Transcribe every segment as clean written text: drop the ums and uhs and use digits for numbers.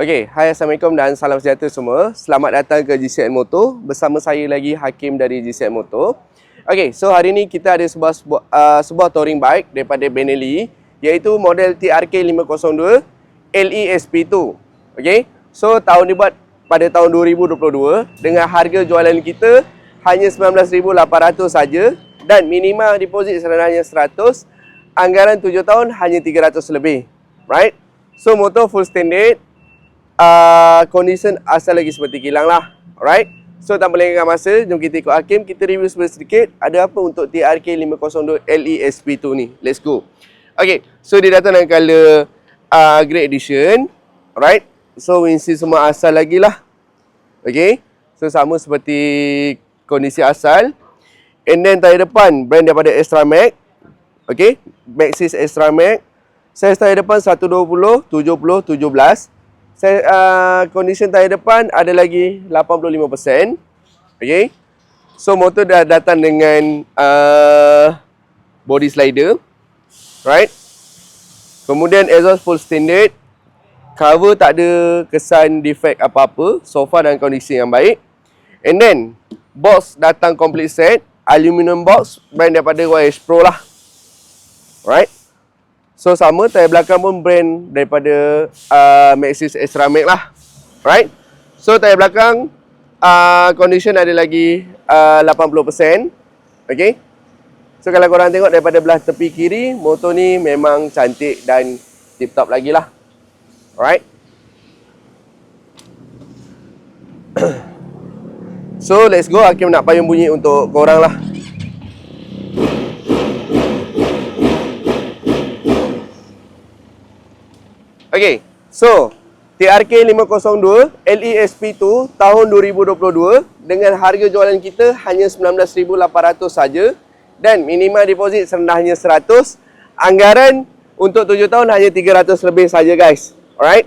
Okay, hai, Assalamualaikum dan salam sejahtera semua. Selamat datang ke GCN Motor. Bersama saya lagi Hakim dari GCN Motor. Okay, so hari ni kita ada sebuah touring bike daripada Benelli, iaitu model TRK 502 LE-SP2. Okay, so tahun dibuat pada tahun 2022 dengan harga jualan kita hanya 19,800 saja dan minima deposit sebenarnya 100, anggaran 7 tahun hanya 300 lebih. Right? So motor full standard. Condition asal lagi seperti kilang lah. Alright. So tanpa lengahkan masa, jom kita ikut Hakim. Kita review sedikit ada apa untuk TRK 502 LE-SP2 ni. Let's go. Okay, so dia datang dengan color Great Edition. Alright. So windshield semua asal lagi lah. Okay, so sama seperti kondisi asal. And then tayar depan brand daripada Extramax. Okay, Maxxis Extramax. Saiz tayar depan 120 70 17. Condition tayar depan ada lagi 85%. Okay, so motor dah datang dengan body slider, right? Kemudian exhaust full standard, cover tak ada kesan defect apa-apa, so far dalam kondisi yang baik. And then box datang complete set, aluminium box brand daripada YS Pro lah, right? So sama, tayar belakang pun brand daripada Maxxis Extramax lah. Right? So tayar belakang condition ada lagi 80%. Okay? So kalau korang tengok daripada belah tepi kiri, motor ni memang cantik dan tip top lagi lah. Alright? So let's go, Hakim nak payung bunyi untuk korang lah. Okay, so TRK 502 LE-SP2 tahun 2022 dengan harga jualan kita hanya 19,800 saja dan minima deposit serendahnya 100, anggaran untuk 7 tahun hanya 300 lebih saja guys. Alright.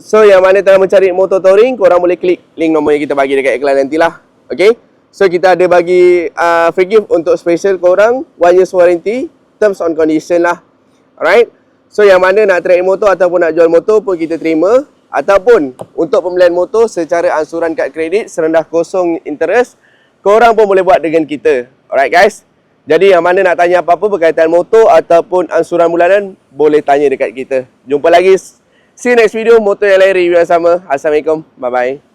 So yang mana tengah mencari motor touring, korang boleh klik link nombor yang kita bagi dekat iklan nantilah. Okay. So kita ada bagi free gift untuk special korang, 1 years warranty, terms on condition lah. Alright. So yang mana nak trade motor ataupun nak jual motor pun kita terima, ataupun untuk pembelian motor secara ansuran kad kredit serendah kosong interest, korang pun boleh buat dengan kita. Alright guys. Jadi yang mana nak tanya apa-apa berkaitan motor ataupun ansuran bulanan, boleh tanya dekat kita. Jumpa lagi. See you next video, motor yang lain, review yang sama. Assalamualaikum. Bye bye.